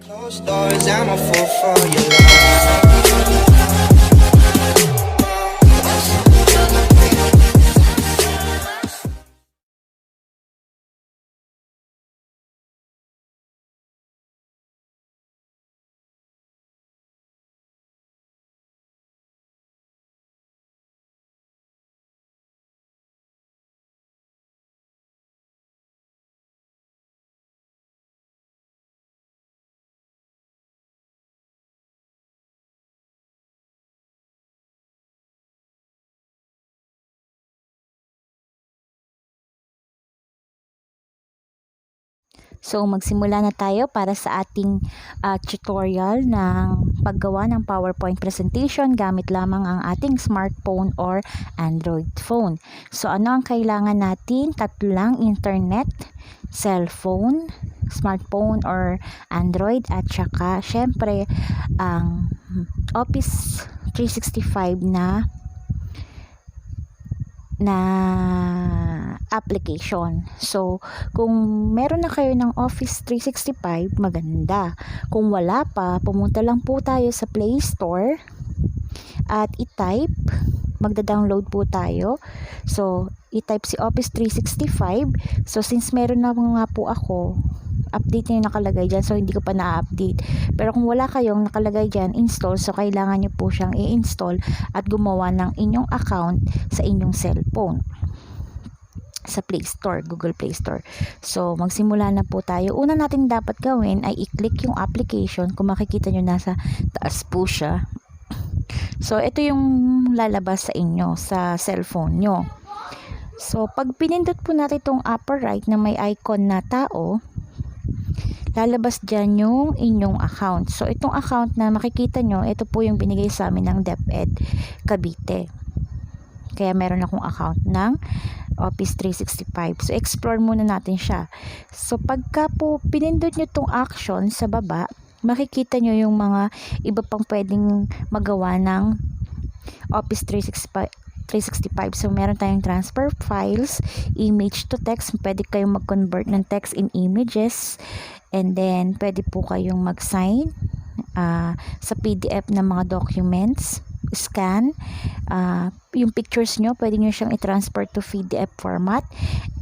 Closed doors, I'm a fool for your love. So magsimula na tayo para sa ating tutorial ng paggawa ng PowerPoint presentation gamit lamang ang ating smartphone or Android phone. So ano ang kailangan natin? Tatlo lang: internet, cellphone, smartphone or Android, at saka syempre ang Office 365 na application. So, kung meron na kayo ng Office 365, maganda. Kung wala pa, pumunta lang po tayo sa Play Store at i-type, magda-download po tayo. So, i-type si Office 365. So, since meron na nga po ako, update na yung nakalagay dyan. So, hindi ko pa na-update. Pero kung wala kayong nakalagay dyan, install. So, kailangan nyo po siyang i-install at gumawa ng inyong account sa inyong cellphone sa Play Store, Google Play Store. So, magsimula na po tayo. Una natin dapat gawin ay i-click yung application. Kung makikita nyo, nasa taas po siya. So, ito yung lalabas sa inyo, sa cellphone nyo. So, pag pinindot po natin itong upper right na may icon na tao, lalabas dyan yung inyong account. So, itong account na makikita nyo, ito po yung binigay sa amin ng DepEd Cavite. Kaya meron akong account ng Office 365. So, explore muna natin siya. So, pagka po pinindot nyo itong action sa baba, makikita nyo yung mga iba pang pwedeng magawa ng Office 365. So, meron tayong transfer files, image to text. Pwede kayong mag-convert ng text in images. And then, pwede po kayong mag-sign sa PDF ng mga documents, scan. Yung pictures nyo, pwede nyo siyang i-transfer to PDF format,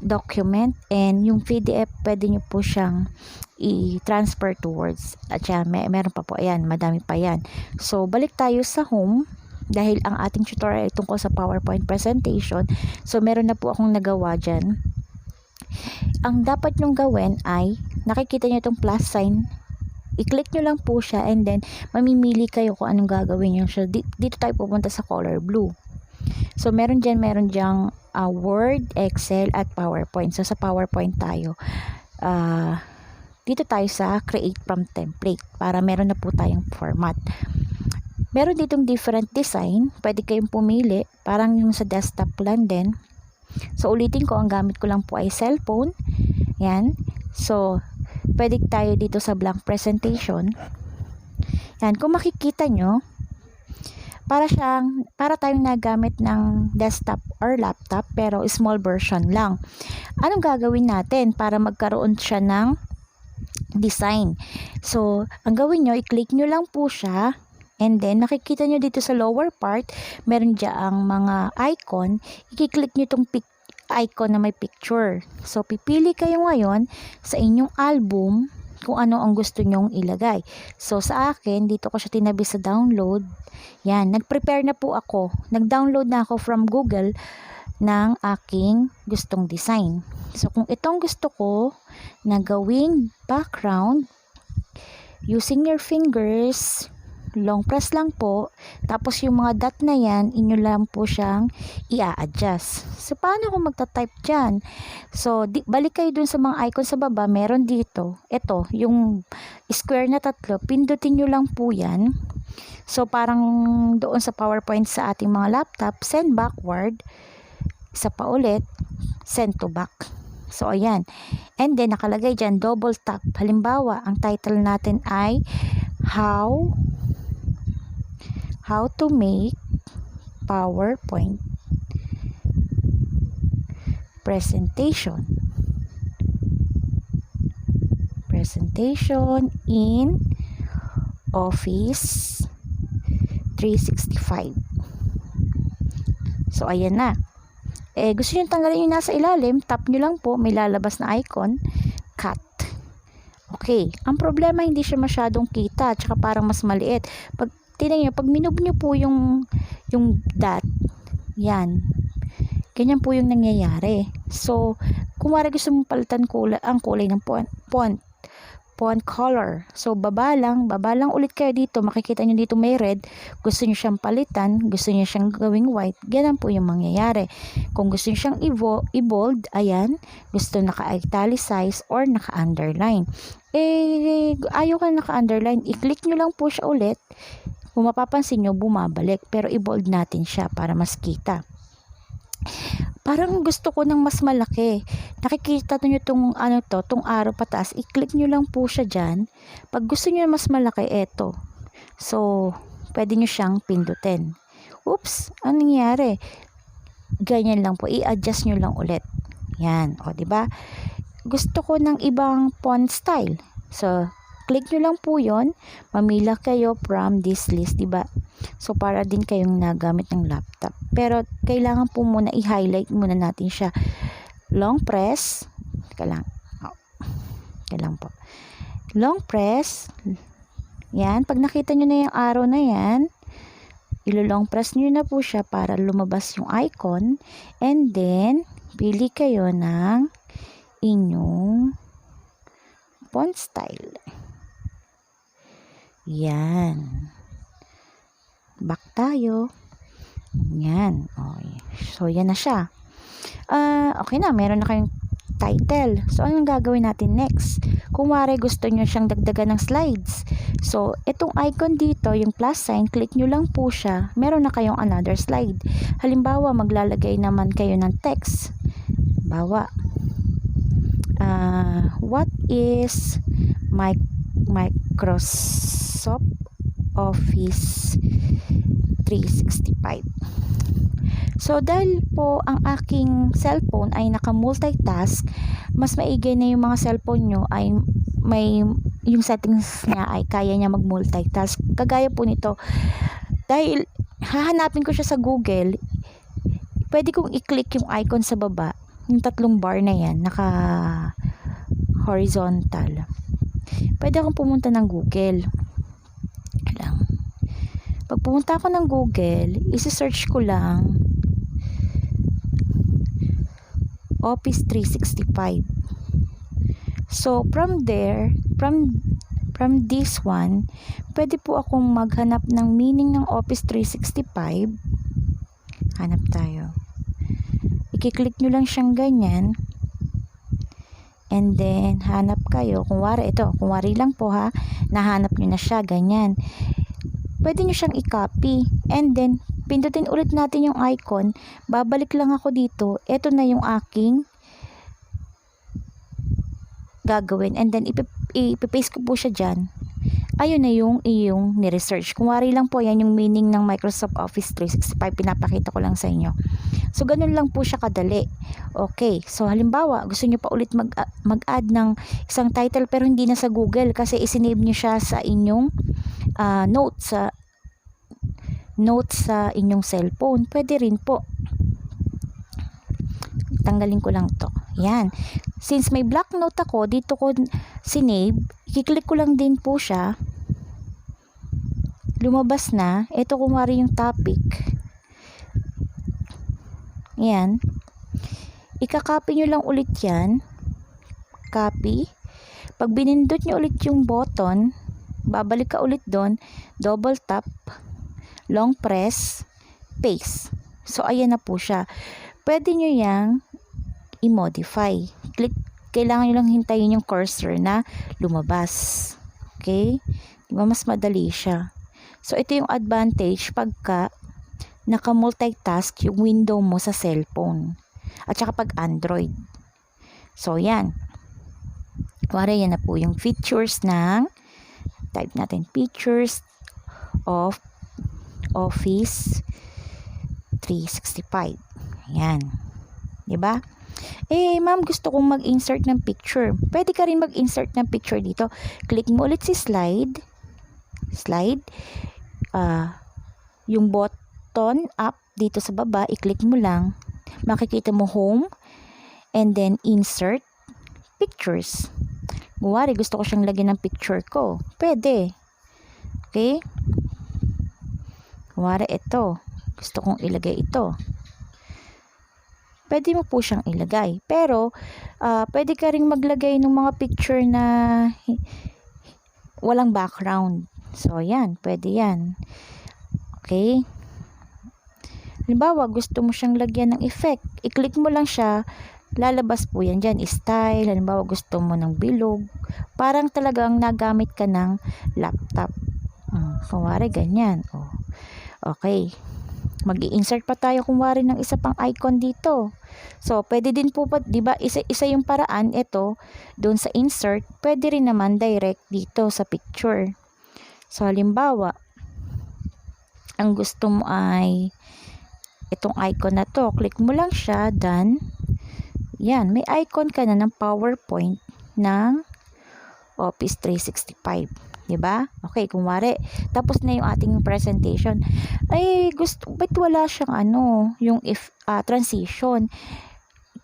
document, and yung PDF, pwede nyo po siyang i-transfer to Words. At yan, meron pa po, ayan, madami pa yan. So, balik tayo sa home. Dahil ang ating tutorial ay tungkol sa PowerPoint presentation, so meron na po akong nagawa dyan. Ang dapat nyong gawin ay, nakikita nyo itong plus sign, i-click nyo lang po siya, and then mamimili kayo kung anong gagawin nyo. So, dito tayo pupunta sa color blue. So, meron dyan Word, Excel, at PowerPoint. So, sa PowerPoint tayo. Dito tayo sa Create from Template para meron na po tayong format. Meron ditong different design. Pwede kayong pumili. Parang yung sa desktop lang din. So, ulitin ko, ang gamit ko lang po ay cellphone. Yan. So, pwede tayo dito sa blank presentation. Yan. Kung makikita nyo, para tayong nagamit ng desktop or laptop, pero small version lang. Anong gagawin natin para magkaroon siya ng design? So, ang gawin nyo, i-click nyo lang po siya. And then, nakikita nyo dito sa lower part, meron dyan mga icon. I-click nyo itong icon na may picture. So, pipili kayo ngayon sa inyong album kung ano ang gusto nyong ilagay. So, sa akin, dito ko siya tinabi sa download. Yan, nag-prepare na po ako. Nag-download na ako from Google ng aking gustong design. So, kung itong gusto ko na gawing background, using your fingers, long press lang po, tapos yung mga dot na yan, inyo lang po siyang i-adjust. So, paano kung magta-type dyan? So, balik kayo dun sa mga icon sa baba, meron dito, ito, yung square na tatlo, pindutin nyo lang po yan. So, parang doon sa PowerPoint sa ating mga laptop, send backward, isa pa ulit, send to back. So, ayan. And then, nakalagay dyan, double tap. Halimbawa, ang title natin ay How to make PowerPoint presentation. presentation in Office 365. So, ayan na. Gusto nyo tanggalin yung nasa ilalim, tap nyo lang po, may lalabas na icon, cut. Okay, ang problema hindi siya masyadong kita, tsaka parang mas maliit. Pag tingnan nyo, pag minove nyo po yung dot, yan, ganyan po yung nangyayari. So, kung wala gusto mong palitan ang kulay ng font color. So, baba lang ulit kayo dito. Makikita nyo dito may red. Gusto nyo siyang palitan, gusto nyo siyang gawing white. Ganyan po yung mangyayari. Kung gusto nyo siyang i-bold, ayan, gusto naka-italicize or naka-underline. Ayaw ka naka-underline, i-click nyo lang po siya ulit. Kung mapapansin nyo, bumabalik. Pero i-bold natin siya para mas kita. Parang gusto ko ng mas malaki. Nakikita nyo tong arrow pataas. I-click nyo lang po siya dyan. Pag gusto nyo mas malaki, eto. So, pwede nyo siyang pindutin. Oops, ano nangyari? Ganyan lang po. I-adjust nyo lang ulit. Yan. O, diba? Gusto ko ng ibang font style. So, click nyo lang po yon. Mamila kayo from this list, diba? So, para din kayong nagamit ng laptop. Pero, kailangan po muna i-highlight muna natin siya. Long press. Kailangan po. Long press. Yan. Pag nakita nyo na yung arrow na yan, ilo-long press nyo na po siya para lumabas yung icon. And then, pili kayo ng inyong font style. Yan. Back tayo. Yan. Okay. So, yan na siya. Okay na. Meron na kayong title. So, anong gagawin natin next? Kung wari gusto nyo siyang dagdagan ng slides. So, itong icon dito, yung plus sign, click nyo lang po siya. Meron na kayong another slide. Halimbawa, maglalagay naman kayo ng text. Halimbawa, what is Microsoft Office 365? So, dahil po ang aking cellphone ay naka-multitask, mas maigay na yung mga cellphone nyo ay yung settings niya ay kaya niya mag-multitask. Kagaya po nito, dahil hahanapin ko siya sa Google, pwede kong i-click yung icon sa baba, yung tatlong bar na yan, naka-horizontal. Pwede akong pumunta ng Google. Pag pumunta ako ng Google, isi-search ko lang Office 365. So, from there, from this one, pwede po akong maghanap ng meaning ng Office 365. Hanap tayo. I-click nyo lang siyang ganyan. And then, hanap kayo. Kung wari lang po ha, nahanap nyo na siya, ganyan. Pwede nyo siyang i-copy. And then, pindutin ulit natin yung icon. Babalik lang ako dito. Ito na yung aking gagawin. And then, ipipaste ko po siya dyan. Ayun na yung iyong ni-research. Kung wari lang po, yan yung meaning ng Microsoft Office 365. Pinapakita ko lang sa inyo. So, ganun lang po siya kadali. Okay. So, halimbawa, gusto nyo pa ulit mag-add ng isang title pero hindi na sa Google kasi isinave nyo siya sa inyong notes sa inyong cellphone. Pwede rin po. Tanggalin ko lang to. Yan. Since may black note ako, dito ko sinave, i-click ko lang din po siya. Lumabas na. Ito kung wari yung topic. Yan. Ika-copy nyo lang ulit yan. Copy. Pag binindot nyo ulit yung button, babalik ka ulit doon, double tap, long press, paste. So, ayan na po siya. Pwede nyo yang i-modify. Kailangan nyo lang hintayin yung cursor na lumabas. Okay? Diba mas madali siya. So, ito yung advantage pagka naka-multitask yung window mo sa cellphone. At saka pag Android. So, yan. Kuwari, yan na po yung features ng type natin features of Office 365. Ayan. Diba? Ma'am, gusto kong mag-insert ng picture. Pwede ka rin mag-insert ng picture dito. Click mo ulit si slide. Yung button up dito sa baba, i-click mo lang. Makikita mo home, and then insert pictures. Kunwari, gusto ko siyang lagyan ng picture ko. Pwede. Okay? Kunwari, ito. Gusto kong ilagay ito. Pwede mo po siyang ilagay. Pero, pwede ka rin maglagay ng mga picture na walang background. So, yan. Pwede yan. Okay? Halimbawa, gusto mo siyang lagyan ng effect. I-click mo lang siya. Lalabas po yan dyan. Style. Halimbawa, gusto mo ng bilog. Parang talagang nagamit ka ng laptop. Kunwari, ganyan. Okay. Mag-i-insert pa tayo kunwari ng isa pang icon dito. So, pwede din po pa, di ba, isa yung paraan, ito, doon sa insert, pwede rin naman direct dito sa picture. So, halimbawa, ang gusto mo ay itong icon na to, click mo lang siya, done. Yan, may icon ka na ng PowerPoint ng Office 365. Diba? Okay, kunwari, tapos na yung ating presentation. Ba't wala siyang yung transition?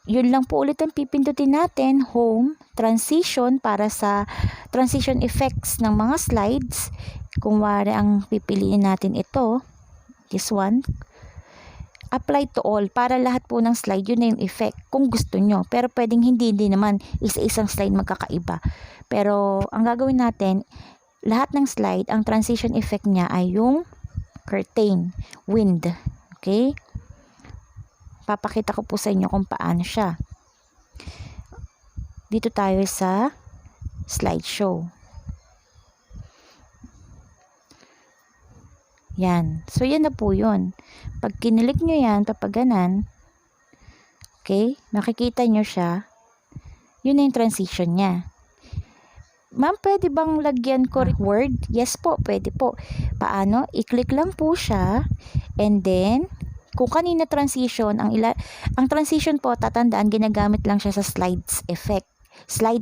Yun lang po ulit ang pipindutin natin, home, transition, para sa transition effects ng mga slides. Kunwari, ang pipiliin natin ito, this one, apply to all, para lahat po ng slide, yun na yung effect, kung gusto nyo. Pero pwedeng hindi naman, isa-isang slide magkakaiba. Pero, ang gagawin natin, lahat ng slide, ang transition effect niya ay yung curtain, wind. Okay? Papakita ko po sa inyo kung paano siya. Dito tayo sa slideshow. Yan. So, yan na po yun. Pag kinilik nyo yan, papaganan, okay, makikita nyo siya, yun na yung transition niya. Ma'am, pwede bang lagyan ko word? Yes po, pwede po. Paano? I-click lang po siya, and then, kung kanina transition, ang transition po, tatandaan, ginagamit lang siya sa slide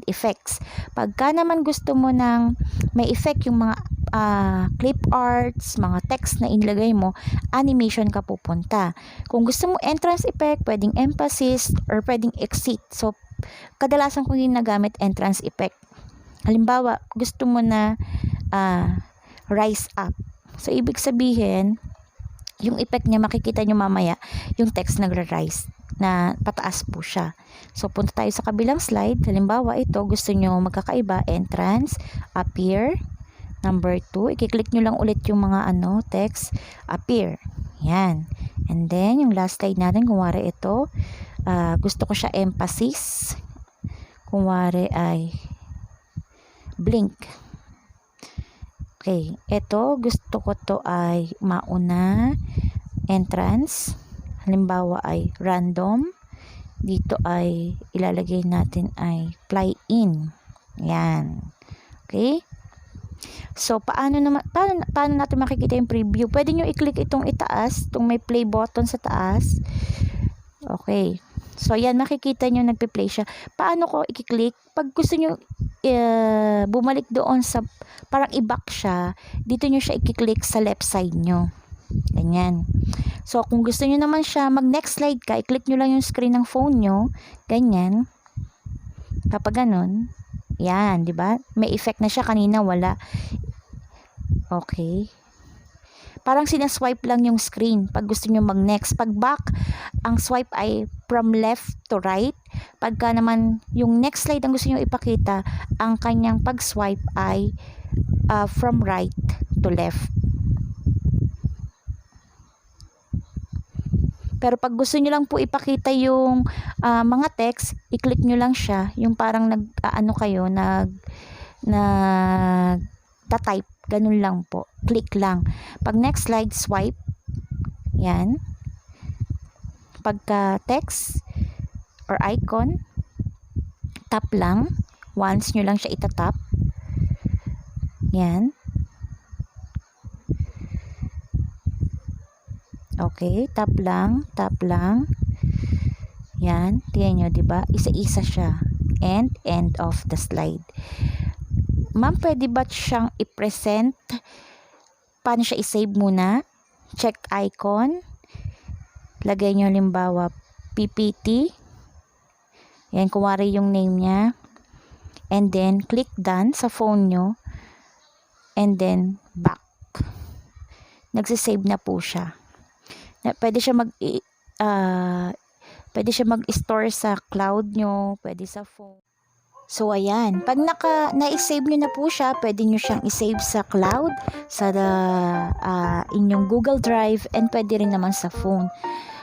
effects. Pagka naman gusto mo ng may effect yung mga clip arts, mga text na inilagay mo, animation ka pupunta. Kung gusto mo entrance effect, pwedeng emphasis or pwedeng exit. So, kadalasan kong ginagamit entrance effect. Halimbawa, gusto mo na rise up. So, ibig sabihin, yung effect niya, makikita nyo mamaya, yung text nagra-rise, na pataas po siya. So, punta tayo sa kabilang slide. Halimbawa, ito, gusto nyo magkakaiba, entrance, appear, number 2, i-click nyo lang ulit yung mga text, appear. Yan. And then, yung last slide natin, kunwari ito, gusto ko siya emphasis. Kunwari ay blink. Okay, ito, gusto ko to ay mauna, entrance. Halimbawa ay random. Dito ay ilalagay natin ay fly in. Yan. Okay? So, paano natin makikita yung preview? Pwede nyo i-click itong itaas, itong may play button sa taas. Okay. So, yan, makikita nyo, nagpe-play siya. Paano ko i-click? Pag gusto nyo bumalik doon sa, parang i-back siya, dito nyo siya i-click sa left side nyo. Ganyan. So, kung gusto nyo naman siya, mag-next slide ka, i-click nyo lang yung screen ng phone nyo. Ganyan. Kapag ganun, yan, di ba? May effect na siya, kanina wala. Okay. Parang sinaswipe lang yung screen pag gusto nyo mag-next. Pag back, ang swipe ay from left to right. Pagka naman yung next slide ang gusto nyo ipakita, ang kanyang pag-swipe ay from right to left. Pero pag gusto nyo lang po ipakita yung mga text, i-click nyo lang siya. Yung parang type. Ganun lang po. Click lang. Pag next slide, swipe. Yan. Pagka text or icon, tap lang. Once nyo lang siya itatap. Yan. Okay. Tap lang. Tap lang. Yan, tingnan nyo, diba? Isa-isa siya. End of the slide. Ma'am, pwede ba siyang i-present? Paano siya i-save muna? Check icon. Lagay nyo halimbawa PPT. Yan, kuwari yung name niya. And then, click done sa phone nyo. And then, back. Nagsisave na po siya. Pwede siya pwede siya mag-store sa cloud nyo, pwede sa phone. So, ayan. Pag na-save nyo na po siya, pwede nyo siyang i-save sa cloud, sa inyong Google Drive, and pwede rin naman sa phone.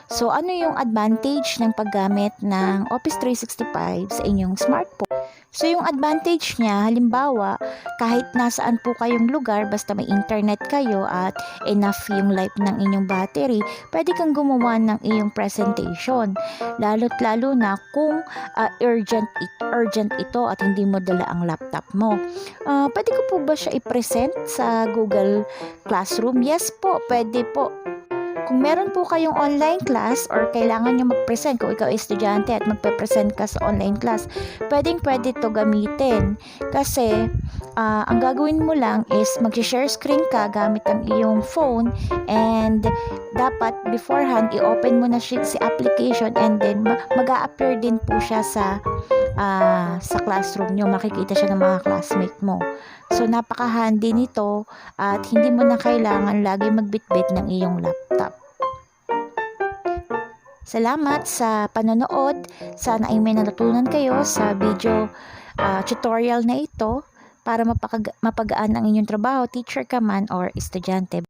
So, ano yung advantage ng paggamit ng Office 365 sa inyong smartphone? So, yung advantage niya, halimbawa, kahit nasaan po kayong lugar, basta may internet kayo at enough yung life ng inyong battery, pwede kang gumawa ng iyong presentation. Lalo't lalo na kung urgent ito at hindi mo dala ang laptop mo. Pwede ko po ba siya i-present sa Google Classroom? Yes po, pwede po. Kung meron po kayong online class or kailangan nyo mag-present, kung ikaw ay estudyante at magpe-present ka sa online class, pwede to gamitin. Kasi, ang gagawin mo lang is mag-share screen ka gamit ang iyong phone, and dapat beforehand, i-open mo na si application, and then mag-a-appear din po siya sa classroom nyo. Makikita siya ng mga classmate mo. So, napaka-handy nito at hindi mo na kailangan lagi magbitbit ng iyong laptop. Salamat sa panonood. Sana ay may natutunan kayo sa video tutorial na ito para mapagaan ang inyong trabaho, teacher ka man or estudyante.